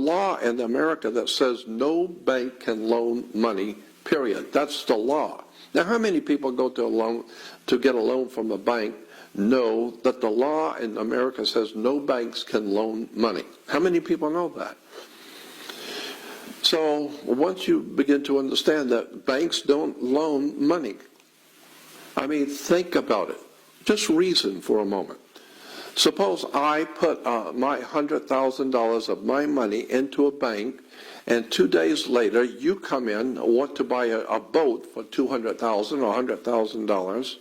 law in America that says no bank can loan money, period. That's the law. Now, how many people go to get a loan from a bank know that the law in America says no banks can loan money? How many people know that? So once you begin to understand that banks don't loan money, I mean, think about it. Just reason for a moment. Suppose I put my $100,000 of my money into a bank, and 2 days later you come in, want to buy a boat for $200,000 or $100,000,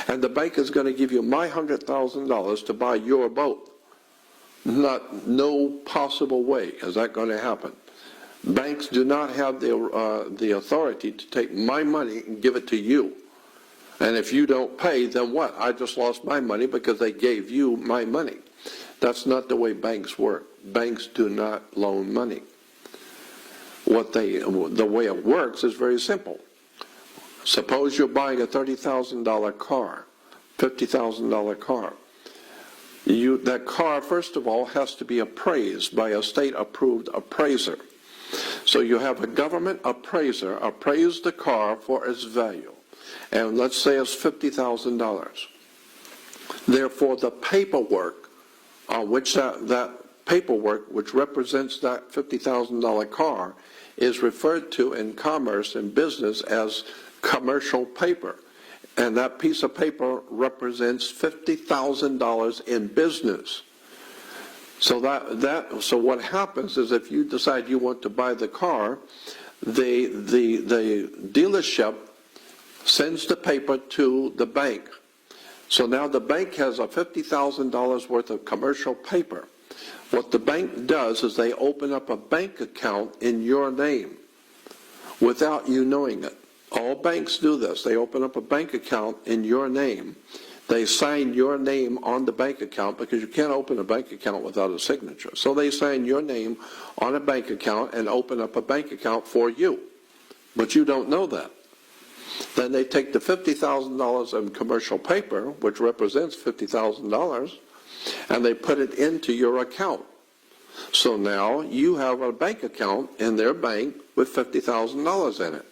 and the bank is going to give you my $100,000 to buy your boat. No possible way is that going to happen. Banks do not have the authority to take my money and give it to you. And if you don't pay, then what? I just lost my money because they gave you my money. That's not the way banks work. Banks do not loan money. The way it works is very simple. Suppose you're buying a $30,000 car, $50,000 car. That car, first of all, has to be appraised by a state-approved appraiser. So you have a government appraiser appraise the car for its value. And let's say it's $50,000. Therefore, the paperwork on which that paperwork, which represents that $50,000 car, is referred to in commerce and business as commercial paper. And that piece of paper represents $50,000 in business. So so what happens is if you decide you want to buy the car, the dealership sends the paper to the bank. So now the bank has a $50,000 worth of commercial paper. What the bank does is they open up a bank account in your name without you knowing it. All banks do this. They open up a bank account in your name. They sign your name on the bank account because you can't open a bank account without a signature. So they sign your name on a bank account and open up a bank account for you. But you don't know that. Then they take the $50,000 in commercial paper, which represents $50,000, and they put it into your account. So now you have a bank account in their bank with $50,000 in it.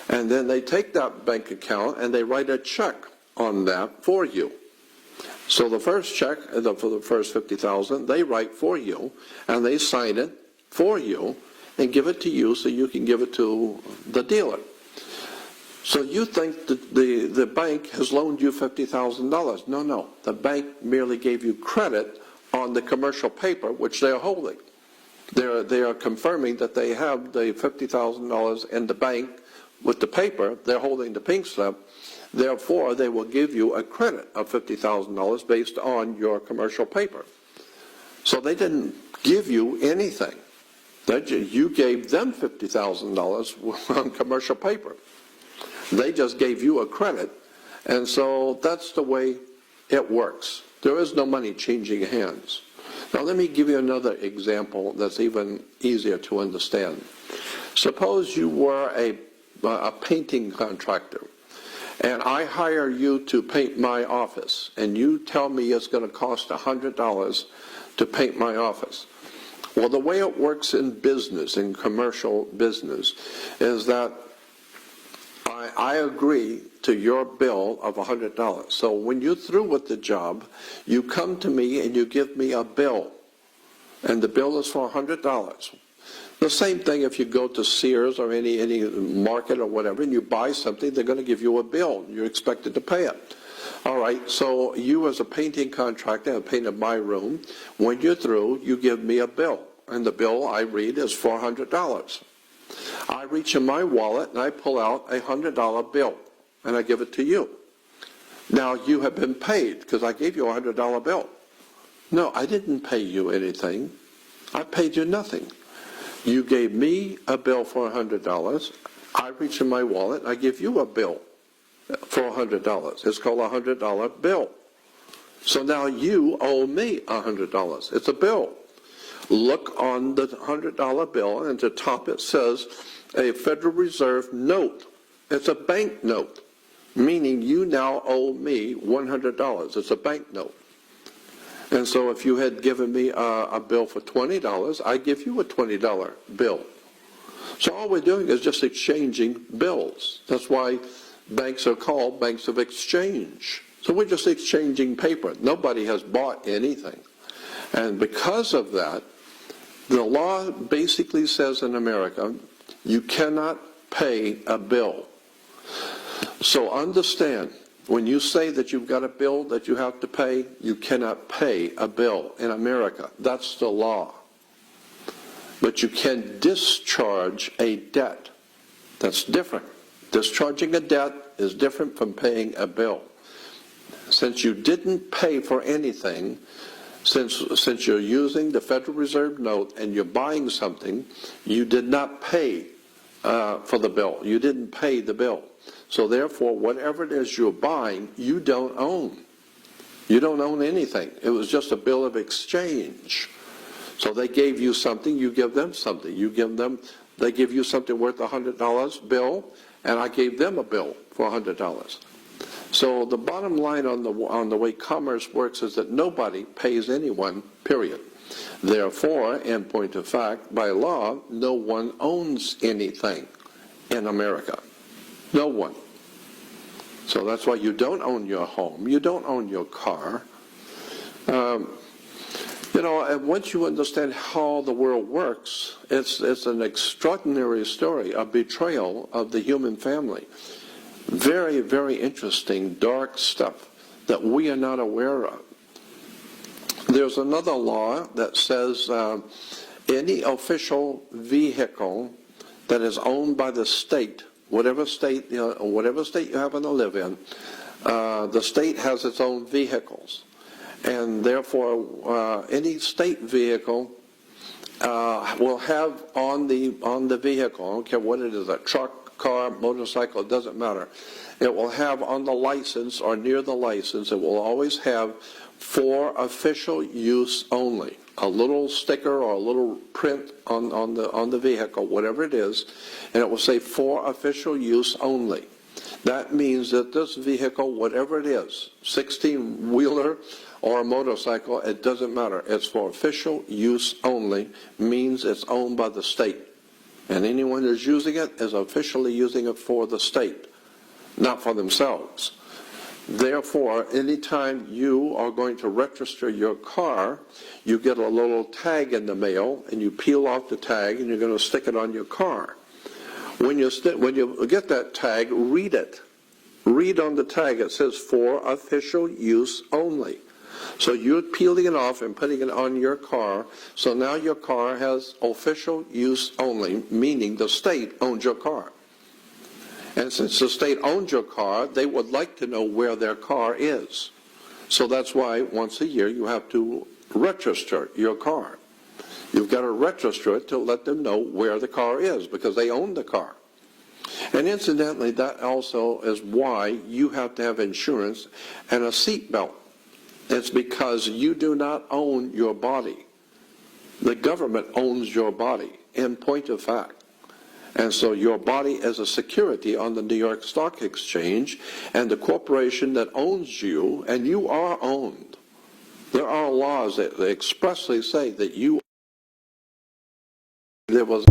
And then they take that bank account and they write a check on that for you. So the first check, for the first $50,000, they write for you, and they sign it for you and give it to you so you can give it to the dealer. So you think that the bank has loaned you $50,000. No. The bank merely gave you credit on the commercial paper which they're holding. They are confirming that they have the $50,000 in the bank with the paper. They're holding the pink slip. Therefore, they will give you a credit of $50,000 based on your commercial paper. So they didn't give you anything. You gave them $50,000 on commercial paper. They just gave you a credit, and so that's the way it works. There is no money changing hands. Now let me give you another example that's even easier to understand. Suppose you were a painting contractor, and I hire you to paint my office, and you tell me it's going to cost $100 to paint my office. Well, the way it works in business, in commercial business, is that I agree to your bill of $100. So when you're through with the job, you come to me and you give me a bill. And the bill is for $100. The same thing if you go to Sears or any market or whatever and you buy something, they're going to give you a bill. You're expected to pay it. All right, so you as a painting contractor have painted my room. When you're through, you give me a bill. And the bill I read is $400. I reach in my wallet and I pull out a $100 bill and I give it to you. Now you have been paid because I gave you a $100 bill. No, I didn't pay you anything. I paid you nothing. You gave me a bill for $100. I reach in my wallet and I give you a bill for $100. It's called a $100 bill. So now you owe me $100. It's a bill. Look on the $100 bill, and at the top it says a Federal Reserve note. It's a bank note, meaning you now owe me $100. It's a bank note. And so if you had given me a bill for $20, I give you a $20 bill. So all we're doing is just exchanging bills. That's why banks are called banks of exchange. So we're just exchanging paper. Nobody has bought anything. And because of that, the law basically says in America, you cannot pay a bill. So understand, when you say that you've got a bill that you have to pay, you cannot pay a bill in America. That's the law. But you can discharge a debt. That's different. Discharging a debt is different from paying a bill. Since you didn't pay for anything, since you're using the Federal Reserve note and you're buying something, you did not pay for the bill. You didn't pay the bill. So therefore, whatever it is you're buying, you don't own. You don't own anything. It was just a bill of exchange. So they gave you something, you give them something. They give you something worth $100 bill, and I gave them a bill for $100. So the bottom line on the way commerce works is that nobody pays anyone, period. Therefore, in point of fact, by law, no one owns anything in America. No one. So that's why you don't own your home. You don't own your car. And once you understand how the world works, it's an extraordinary story, a betrayal of the human family. Very, very interesting, dark stuff that we are not aware of. There's another law that says any official vehicle that is owned by the state, whatever state you happen to live in, the state has its own vehicles. And therefore, any state vehicle will have on the vehicle, I don't care what it is, a truck, car, motorcycle, it doesn't matter. It will have on the license or near the license, it will always have for official use only. A little sticker or a little print on the vehicle, whatever it is, and it will say for official use only. That means that this vehicle, whatever it is, 16-wheeler or a motorcycle, it doesn't matter. It's for official use only, means it's owned by the state. And anyone who's using it is officially using it for the state, not for themselves. Therefore, anytime you are going to register your car, you get a little tag in the mail, and you peel off the tag, and you're going to stick it on your car. When you get that tag, read it. Read on the tag. It says for official use only. So you're peeling it off and putting it on your car. So now your car has official use only, meaning the state owns your car. And since the state owns your car, they would like to know where their car is. So that's why once a year you have to register your car. You've got to register it to let them know where the car is, because they own the car. And incidentally, that also is why you have to have insurance and a seat belt. It's because you do not own your body. The government owns your body, in point of fact. And so your body is a security on the New York Stock Exchange, and the corporation that owns you, and you are owned. There are laws that expressly say that there was